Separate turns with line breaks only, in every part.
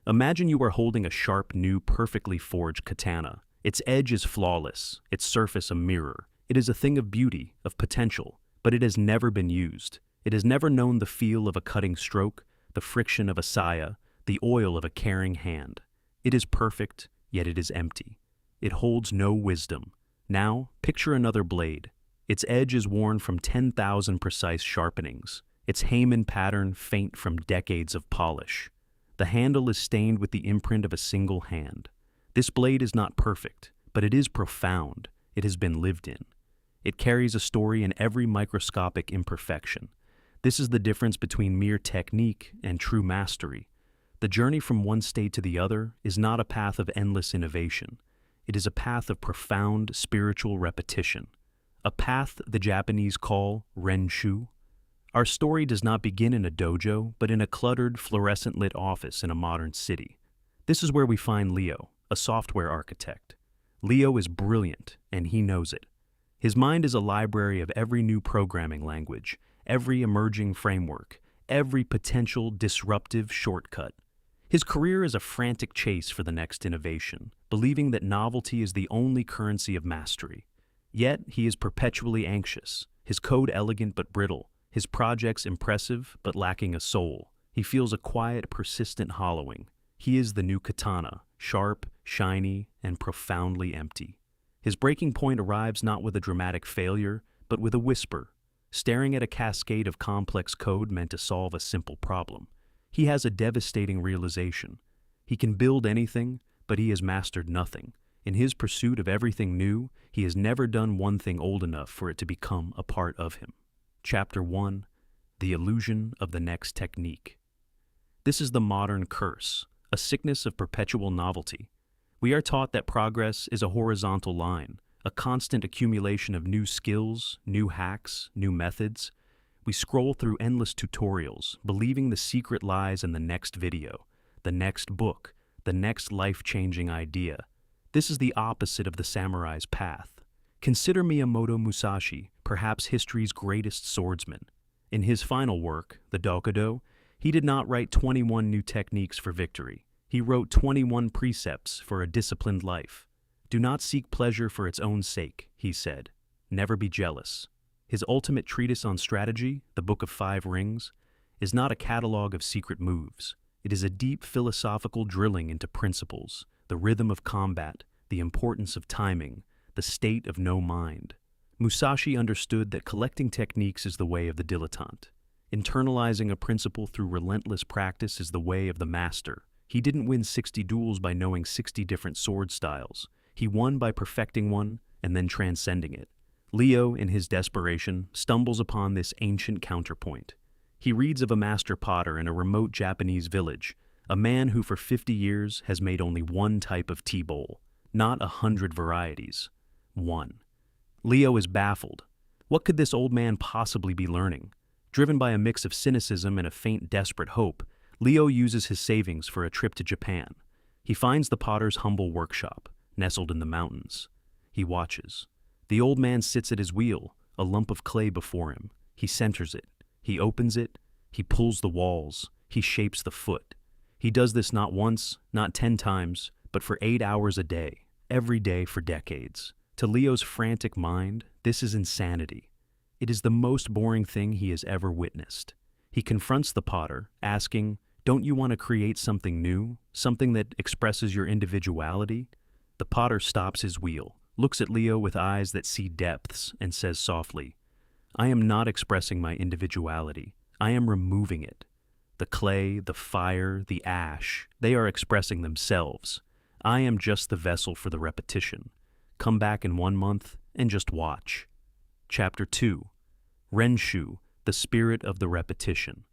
Imagine you are holding a sharp, new, perfectly forged katana. Its edge is flawless, its surface a mirror. It is a thing of beauty, of potential, but it has never been used. It has never known the feel of a cutting stroke, the friction of a saya, the oil of a caring hand. It is perfect, yet it is empty. It holds no wisdom. Now, picture another blade. Its edge is worn from 10,000 precise sharpenings, its Haman pattern faint from decades of polish. The handle is stained with the imprint of a single hand. This blade is not perfect, but it is profound. It has been lived in. It carries a story in every microscopic imperfection. This is the difference between mere technique and true mastery. The journey from one state to the other is not a path of endless innovation. It is a path of profound spiritual repetition, a path the Japanese call Renshu. Our story does not begin in a dojo, but in a cluttered, fluorescent-lit office in a modern city. This is where we find Leo, a software architect. Leo is brilliant, and he knows it. His mind is a library of every new programming language, every emerging framework, every potential disruptive shortcut. His career is a frantic chase for the next innovation, believing that novelty is the only currency of mastery. Yet, he is perpetually anxious, his code elegant but brittle, his projects impressive but lacking a soul. He feels a quiet, persistent hollowing. He is the new katana, sharp, shiny, and profoundly empty. His breaking point arrives not with a dramatic failure, but with a whisper, staring at a cascade of complex code meant to solve a simple problem. He has a devastating realization. He can build anything, but he has mastered nothing. In his pursuit of everything new, he has never done one thing old enough for it to become a part of him. Chapter 1: The Illusion of the Next Technique. This is the modern curse, a sickness of perpetual novelty. We are taught that progress is a horizontal line, a constant accumulation of new skills, new hacks, new methods. We scroll through endless tutorials, believing the secret lies in the next video, the next book, the next life-changing idea. This is the opposite of the samurai's path. Consider Miyamoto Musashi, perhaps history's greatest swordsman. In his final work, the Dokudo, he did not write 21 new techniques for victory. He wrote 21 precepts for a disciplined life. Do not seek pleasure for its own sake, he said. Never be jealous. His ultimate treatise on strategy, the Book of Five Rings, is not a catalog of secret moves. It is a deep philosophical drilling into principles, the rhythm of combat, the importance of timing, the state of no mind. Musashi understood that collecting techniques is the way of the dilettante. Internalizing a principle through relentless practice is the way of the master. He didn't win 60 duels by knowing 60 different sword styles. He won by perfecting one and then transcending it. Leo, in his desperation, stumbles upon this ancient counterpoint. He reads of a master potter in a remote Japanese village, a man who for 50 years has made only one type of tea bowl, not 100 varieties. One. Leo is baffled. What could this old man possibly be learning? Driven by a mix of cynicism and a faint, desperate hope, Leo uses his savings for a trip to Japan. He finds the potter's humble workshop, nestled in the mountains. He watches. The old man sits at his wheel, a lump of clay before him. He centers it. He opens it. He pulls the walls. He shapes the foot. He does this not once, not 10 times, but for 8 hours a day, every day for decades. To Leo's frantic mind, this is insanity. It is the most boring thing he has ever witnessed. He confronts the potter, asking, "Don't you want to create something new, something that expresses your individuality?" The potter stops his wheel, looks at Leo with eyes that see depths, and says softly, "I am not expressing my individuality. I am removing it. The clay, the fire, the ash, they are expressing themselves. I am just the vessel for the repetition. Come back in 1 month and just watch." Chapter 2: Renshu, the Spirit of the Repetition.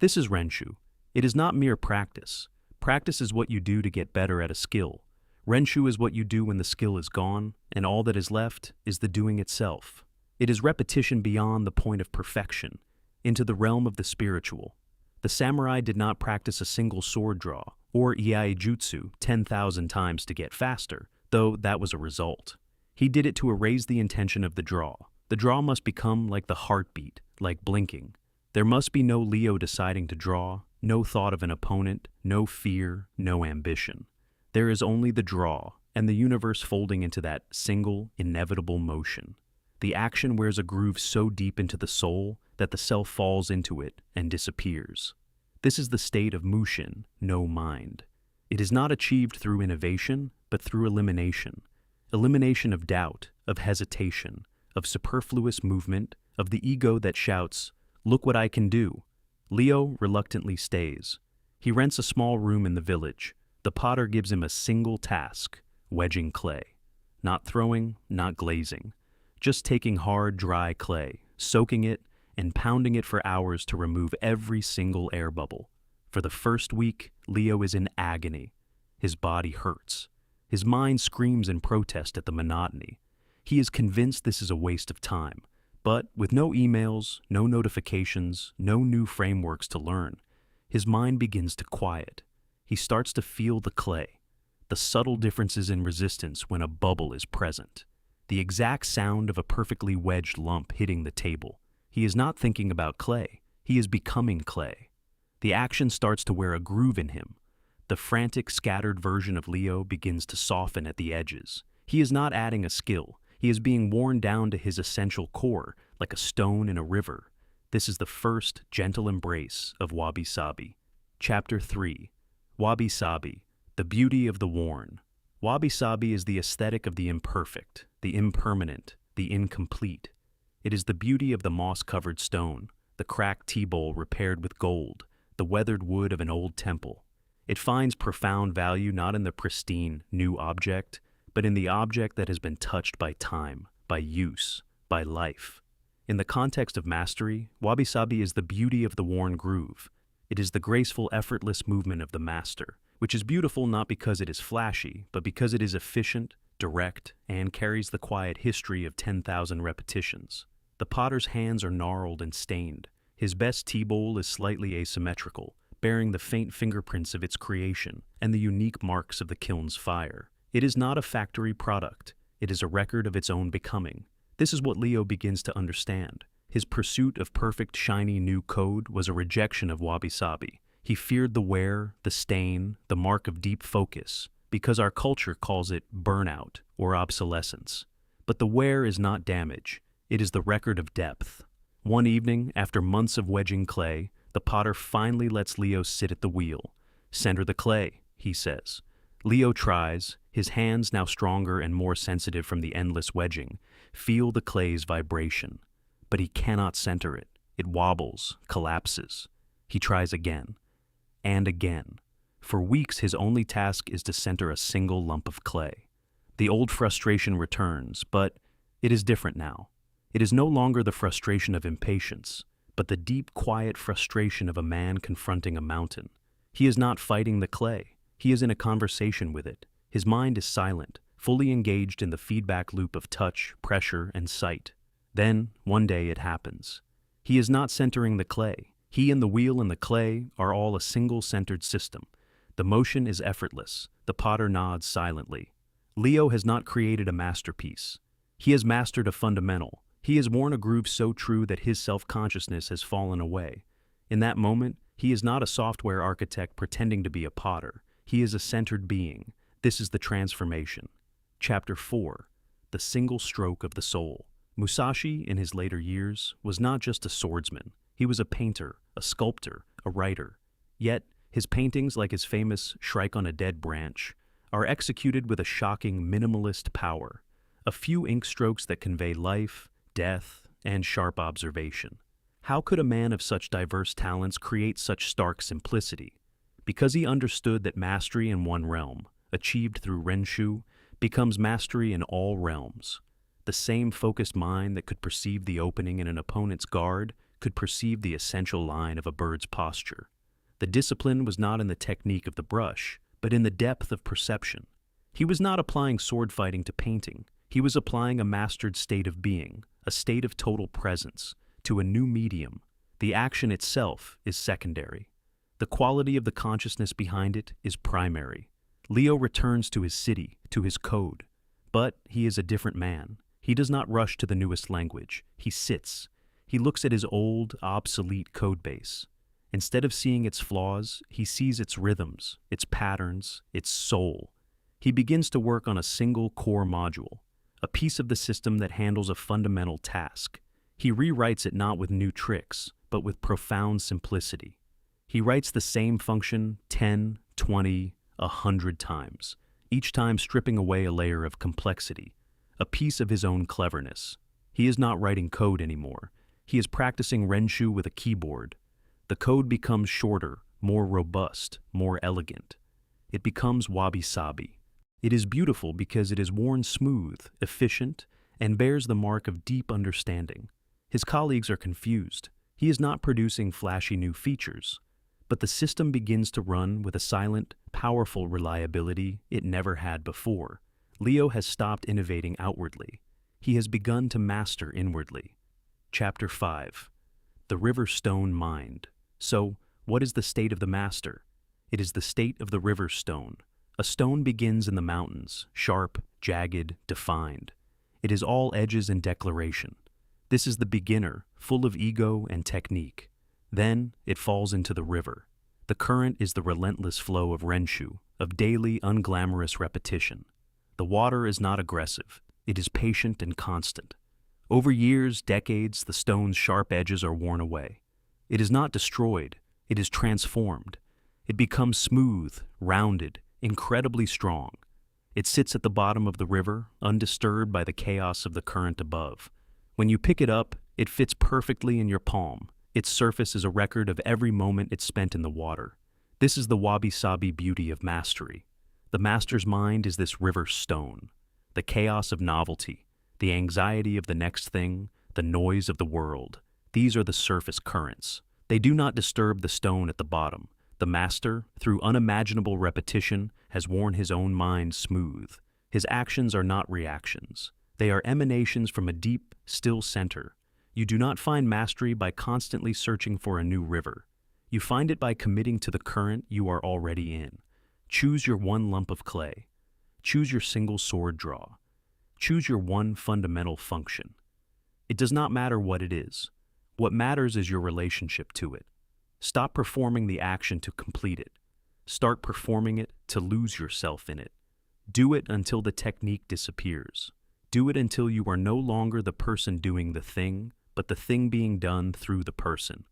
This is Renshu. It is not mere practice. Practice is what you do to get better at a skill. Renshu is what you do when the skill is gone, and all that is left is the doing itself. It is repetition beyond the point of perfection, into the realm of the spiritual. The samurai did not practice a single sword draw, or iaijutsu 10,000 times to get faster, though that was a result. He did it to erase the intention of the draw. The draw must become like the heartbeat, like blinking. There must be no Leo deciding to draw, No thought of an opponent, no fear, no ambition. There is only the draw, and the universe folding into that single, inevitable motion. The action wears a groove so deep into the soul that the self falls into it and disappears. This is the state of mushin, no mind. It is not achieved through innovation, but through elimination. Elimination of doubt, of hesitation, of superfluous movement, of the ego that shouts, "Look what I can do." Leo reluctantly stays. He rents a small room in the village. The potter gives him a single task, wedging clay. Not throwing, not glazing. Just taking hard, dry clay, soaking it, and pounding it for hours to remove every single air bubble. For the first week, Leo is in agony. His body hurts. His mind screams in protest at the monotony. He is convinced this is a waste of time. But with no emails, no notifications, no new frameworks to learn, his mind begins to quiet. He starts to feel the clay, the subtle differences in resistance when a bubble is present, the exact sound of a perfectly wedged lump hitting the table. He is not thinking about clay. He is becoming clay. The action starts to wear a groove in him. The frantic, scattered version of Leo begins to soften at the edges. He is not adding a skill. He is being worn down to his essential core, like a stone in a river. This is the first gentle embrace of wabi-sabi. Chapter 3. Wabi-sabi, the beauty of the worn. Wabi-sabi is the aesthetic of the imperfect, the impermanent, the incomplete. It is the beauty of the moss-covered stone, the cracked tea bowl repaired with gold, the weathered wood of an old temple. It finds profound value not in the pristine, new object, but in the object that has been touched by time, by use, by life. In the context of mastery, wabi-sabi is the beauty of the worn groove. It is the graceful, effortless movement of the master, which is beautiful not because it is flashy, but because it is efficient, direct, and carries the quiet history of 10,000 repetitions. The potter's hands are gnarled and stained. His best tea bowl is slightly asymmetrical, bearing the faint fingerprints of its creation and the unique marks of the kiln's fire. It is not a factory product. It is a record of its own becoming. This is what Leo begins to understand. His pursuit of perfect, shiny new code was a rejection of wabi-sabi. He feared the wear, the stain, the mark of deep focus, because our culture calls it burnout or obsolescence. But the wear is not damage. It is the record of depth. One evening, after months of wedging clay, the potter finally lets Leo sit at the wheel. "Center the clay," he says. Leo tries, his hands now stronger and more sensitive from the endless wedging, feel the clay's vibration. But he cannot center it. It wobbles, collapses. He tries again, and again. For weeks, his only task is to center a single lump of clay. The old frustration returns, but it is different now. It is no longer the frustration of impatience, but the deep, quiet frustration of a man confronting a mountain. He is not fighting the clay. He is in a conversation with it. His mind is silent, fully engaged in the feedback loop of touch, pressure, and sight. Then, one day, it happens. He is not centering the clay. He and the wheel and the clay are all a single-centered system. The motion is effortless. The potter nods silently. Leo has not created a masterpiece. He has mastered a fundamental. He has worn a groove so true that his self-consciousness has fallen away. In that moment, he is not a software architect pretending to be a potter. He is a centered being. This is the transformation. Chapter 4. The single stroke of the soul. Musashi, in his later years, was not just a swordsman. He was a painter, a sculptor, a writer. Yet, his paintings, like his famous Shrike on a Dead Branch, are executed with a shocking minimalist power. A few ink strokes that convey life, death, and sharp observation. How could a man of such diverse talents create such stark simplicity? Because he understood that mastery in one realm, achieved through Renshu, becomes mastery in all realms. The same focused mind that could perceive the opening in an opponent's guard could perceive the essential line of a bird's posture. The discipline was not in the technique of the brush, but in the depth of perception. He was not applying sword fighting to painting. He was applying a mastered state of being, a state of total presence, to a new medium. The action itself is secondary. The quality of the consciousness behind it is primary. Leo returns to his city, to his code. But he is a different man. He does not rush to the newest language. He sits. He looks at his old, obsolete code base. Instead of seeing its flaws, he sees its rhythms, its patterns, its soul. He begins to work on a single core module, a piece of the system that handles a fundamental task. He rewrites it not with new tricks, but with profound simplicity. He writes the same function 10, 20, 100 times, each time stripping away a layer of complexity, a piece of his own cleverness. He is not writing code anymore. He is practicing Renshu with a keyboard. The code becomes shorter, more robust, more elegant. It becomes wabi-sabi. It is beautiful because it is worn smooth, efficient, and bears the mark of deep understanding. His colleagues are confused. He is not producing flashy new features, but the system begins to run with a silent, powerful reliability it never had before. Leo has stopped innovating outwardly. He has begun to master inwardly. Chapter 5. The River Stone Mind. So, what is the state of the master? It is the state of the river stone. A stone begins in the mountains, sharp, jagged, defined. It is all edges and declaration. This is the beginner, full of ego and technique. Then it falls into the river. The current is the relentless flow of Renshu, of daily, unglamorous repetition. The water is not aggressive. It is patient and constant. Over years, decades, the stone's sharp edges are worn away. It is not destroyed. It is transformed. It becomes smooth, rounded, incredibly strong. It sits at the bottom of the river, undisturbed by the chaos of the current above. When you pick it up, it fits perfectly in your palm. Its surface is a record of every moment it spent in the water. This is the wabi-sabi beauty of mastery. The master's mind is this river stone. The chaos of novelty, the anxiety of the next thing, the noise of the world. These are the surface currents. They do not disturb the stone at the bottom. The master, through unimaginable repetition, has worn his own mind smooth. His actions are not reactions. They are emanations from a deep, still center. You do not find mastery by constantly searching for a new river. You find it by committing to the current you are already in. Choose your one lump of clay. Choose your single sword draw. Choose your one fundamental function. It does not matter what it is. What matters is your relationship to it. Stop performing the action to complete it. Start performing it to lose yourself in it. Do it until the technique disappears. Do it until you are no longer the person doing the thing, but the thing being done through the person.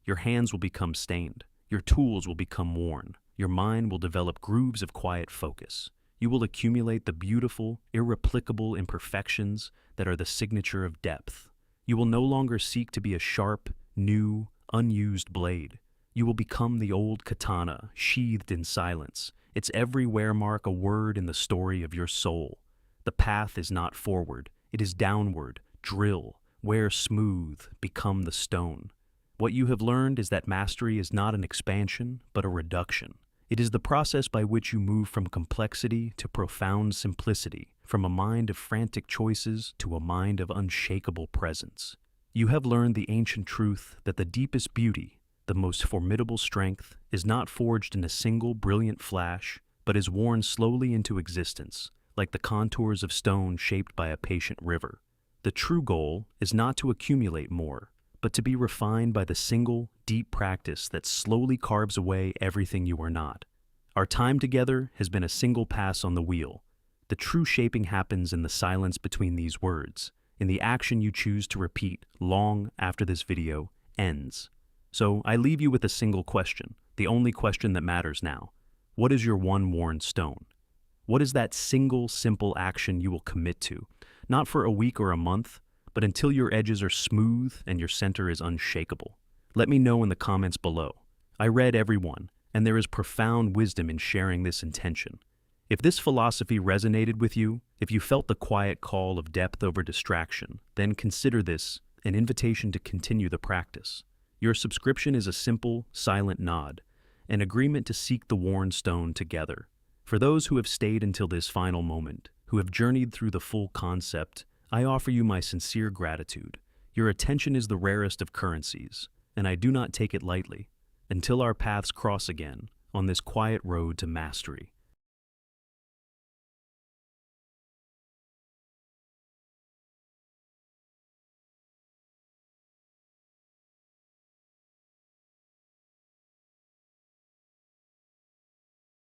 Your hands will become stained. Your tools will become worn. Your mind will develop grooves of quiet focus. You will accumulate the beautiful, irreplicable imperfections that are the signature of depth. You will no longer seek to be a sharp, new, unused blade. You will become the old katana, sheathed in silence, its every wear mark a word in the story of your soul. The path is not forward, it is downward. Drill, wear smooth, become the stone. What you have learned is that mastery is not an expansion, but a reduction. It is the process by which you move from complexity to profound simplicity, from a mind of frantic choices to a mind of unshakable presence. You have learned the ancient truth that the deepest beauty, the most formidable strength, is not forged in a single brilliant flash, but is worn slowly into existence, like the contours of stone shaped by a patient river. The true goal is not to accumulate more, but to be refined by the single, deep practice that slowly carves away everything you are not. Our time together has been a single pass on the wheel. The true shaping happens in the silence between these words, in the action you choose to repeat long after this video ends. So I leave you with a single question, the only question that matters now. What is your one worn stone? What is that single, simple action you will commit to? Not for a week or a month, but until your edges are smooth and your center is unshakable. Let me know in the comments below. I read every one, and there is profound wisdom in sharing this intention. If this philosophy resonated with you, if you felt the quiet call of depth over distraction, then consider this an invitation to continue the practice. Your subscription is a simple, silent nod, an agreement to seek the worn stone together. For those who have stayed until this final moment, who have journeyed through the full concept, I offer you my sincere gratitude. Your attention is the rarest of currencies, and I do not take it lightly. Until our paths cross again on this quiet road to mastery.